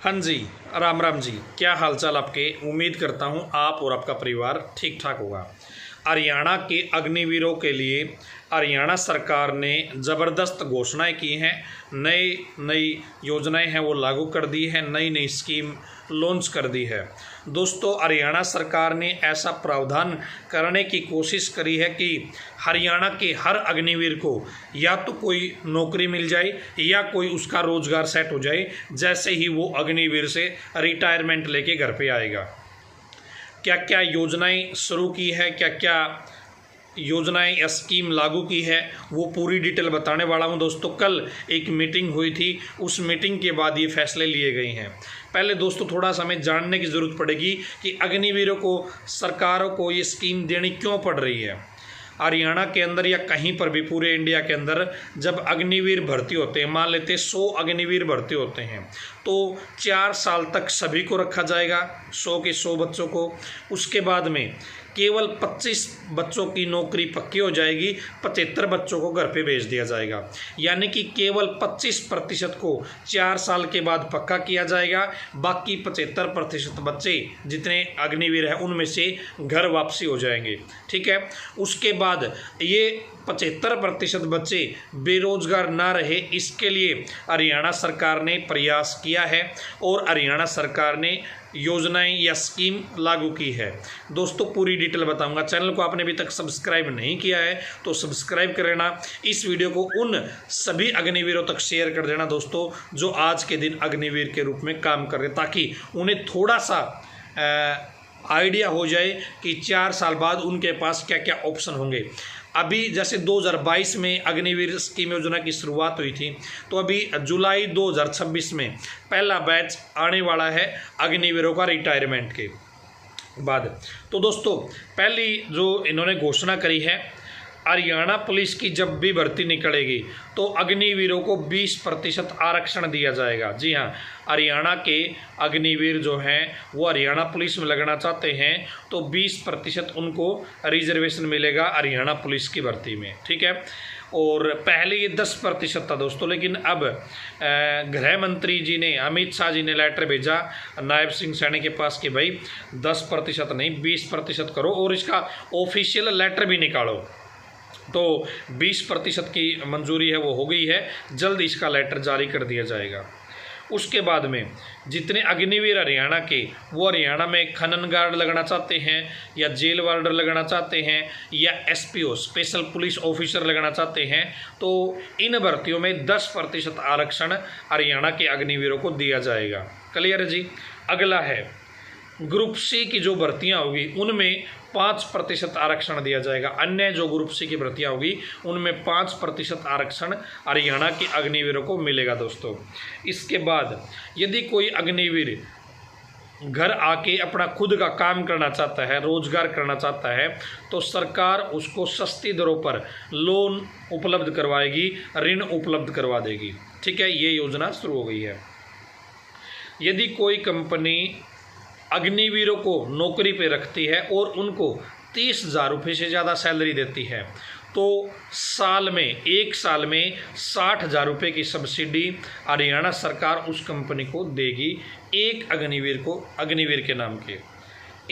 हाँ जी, राम राम जी। क्या हालचाल आपके। उम्मीद करता हूँ आप और आपका परिवार ठीक ठाक होगा। हरियाणा के अग्निवीरों के लिए हरियाणा सरकार ने ज़बरदस्त घोषणाएं की हैं। नई नई योजनाएं हैं वो लागू कर दी है, नई नई स्कीम लॉन्च कर दी है। दोस्तों, हरियाणा सरकार ने ऐसा प्रावधान करने की कोशिश करी है कि हरियाणा के हर अग्निवीर को या तो कोई नौकरी मिल जाए या कोई उसका रोजगार सेट हो जाए जैसे ही वो अग्निवीर से रिटायरमेंट लेके घर पे आएगा। क्या क्या योजनाएं शुरू की है, क्या क्या योजनाएं या स्कीम लागू की है, वो पूरी डिटेल बताने वाला हूं। दोस्तों, कल एक मीटिंग हुई थी, उस मीटिंग के बाद ये फैसले लिए गए हैं। पहले दोस्तों थोड़ा सा हमें जानने की ज़रूरत पड़ेगी कि अग्निवीरों को सरकारों को ये स्कीम देनी क्यों पड़ रही है। हरियाणा के अंदर या कहीं पर भी पूरे इंडिया के अंदर जब अग्निवीर भर्ती होते हैं, मान लेते 100 अग्निवीर भर्ती होते हैं, तो 4 साल तक सभी को रखा जाएगा, 100 के 100 बच्चों को। उसके बाद में केवल 25 बच्चों की नौकरी पक्की हो जाएगी, 75 बच्चों को घर पे भेज दिया जाएगा। यानी कि केवल 25% को 4 साल के बाद पक्का किया जाएगा, बाकी 75% बच्चे जितने अग्निवीर हैं उनमें से घर वापसी हो जाएंगे। ठीक है। उसके बाद ये 75% बच्चे बेरोजगार ना रहे, इसके लिए हरियाणा सरकार ने प्रयास किया है और हरियाणा सरकार ने योजनाएं या स्कीम लागू की है। दोस्तों, पूरी डिटेल बताऊंगा। चैनल को आपने अभी तक सब्सक्राइब नहीं किया है तो सब्सक्राइब कर लेना। इस वीडियो को उन सभी अग्निवीरों तक शेयर कर देना दोस्तों जो आज के दिन अग्निवीर के रूप में काम कर रहे, ताकि उन्हें थोड़ा सा आइडिया हो जाए कि 4 साल बाद उनके पास क्या क्या ऑप्शन होंगे। अभी जैसे 2022 में अग्निवीर स्कीम योजना की शुरुआत हुई थी, तो अभी जुलाई 2026 में पहला बैच आने वाला है अग्निवीरों का रिटायरमेंट के बाद। तो दोस्तों, पहली जो इन्होंने घोषणा करी है, हरियाणा पुलिस की जब भी भर्ती निकलेगी तो अग्निवीरों को 20% आरक्षण दिया जाएगा। जी हाँ, हरियाणा के अग्निवीर जो हैं वो हरियाणा पुलिस में लगना चाहते हैं तो 20% उनको रिजर्वेशन मिलेगा हरियाणा पुलिस की भर्ती में। ठीक है। और पहले ये 10% था दोस्तों, लेकिन अब गृह मंत्री जी ने, अमित शाह जी ने लेटर भेजा नायब सिंह सैनी के पास कि भाई 10% नहीं 20% करो और इसका ऑफिशियल लेटर भी निकालो। तो 20% की मंजूरी है वो हो गई है, जल्द इसका लेटर जारी कर दिया जाएगा। उसके बाद में जितने अग्निवीर हरियाणा के वो हरियाणा में खनन गार्ड लगना चाहते हैं या जेल वार्डर लगना चाहते हैं या एसपीओ स्पेशल पुलिस ऑफिसर लगना चाहते हैं, तो इन भर्तियों में 10% आरक्षण हरियाणा के अग्निवीरों को दिया जाएगा। क्लियर है जी। अगला है ग्रुप सी की जो भर्तियां होगी उनमें 5% आरक्षण दिया जाएगा। अन्य जो ग्रुप सी की भर्तियां होगी उनमें 5% आरक्षण हरियाणा के अग्निवीरों को मिलेगा दोस्तों। इसके बाद यदि कोई अग्निवीर घर आके अपना खुद का काम करना चाहता है, रोजगार करना चाहता है, तो सरकार उसको सस्ती दरों पर लोन उपलब्ध करवाएगी, ऋण उपलब्ध करवा देगी। ठीक है, ये योजना शुरू हो गई है। यदि कोई कंपनी अग्निवीरों को नौकरी पे रखती है और उनको 30,000 रुपये से ज़्यादा सैलरी देती है तो एक साल में 60,000 रुपये की सब्सिडी हरियाणा सरकार उस कंपनी को देगी, एक अग्निवीर के नाम के।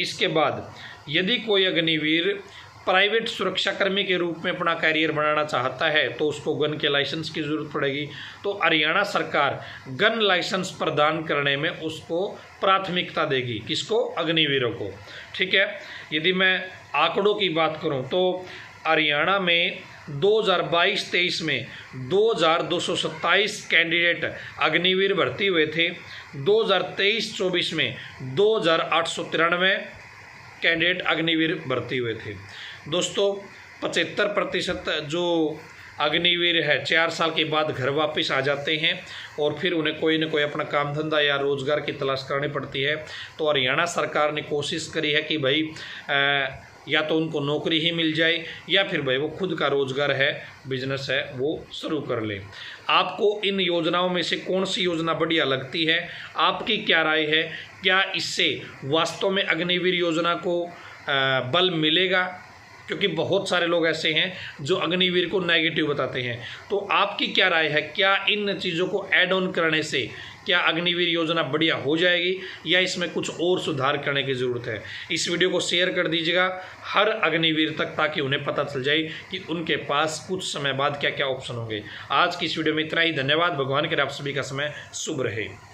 इसके बाद यदि कोई अग्निवीर प्राइवेट सुरक्षाकर्मी के रूप में अपना कैरियर बनाना चाहता है तो उसको गन के लाइसेंस की ज़रूरत पड़ेगी, तो हरियाणा सरकार गन लाइसेंस प्रदान करने में उसको प्राथमिकता देगी। किसको? अग्निवीरों को। ठीक है। यदि मैं आंकड़ों की बात करूं तो हरियाणा में 2022-23 में 2227 कैंडिडेट अग्निवीर भर्ती हुए थे। 2023-24 में 2893 कैंडिडेट अग्निवीर भर्ती हुए थे। दोस्तों, 75% जो अग्निवीर है 4 साल के बाद घर वापस आ जाते हैं और फिर उन्हें कोई न कोई अपना काम धंधा या रोज़गार की तलाश करनी पड़ती है। तो हरियाणा सरकार ने कोशिश करी है कि भाई या तो उनको नौकरी ही मिल जाए या फिर भाई वो खुद का रोज़गार है, बिजनेस है, वो शुरू कर ले। आपको इन योजनाओं में से कौन सी योजना बढ़िया लगती है? आपकी क्या राय है? क्या इससे वास्तव में अग्निवीर योजना को बल मिलेगा? क्योंकि बहुत सारे लोग ऐसे हैं जो अग्निवीर को नेगेटिव बताते हैं। तो आपकी क्या राय है? क्या इन चीज़ों को ऐड ऑन करने से क्या अग्निवीर योजना बढ़िया हो जाएगी या इसमें कुछ और सुधार करने की ज़रूरत है। इस वीडियो को शेयर कर दीजिएगा हर अग्निवीर तक, ताकि उन्हें पता चल जाए कि उनके पास कुछ समय बाद क्या क्या ऑप्शन होंगे। आज की इस वीडियो में इतना ही। धन्यवाद। भगवान करे आप सभी का समय शुभ रहे।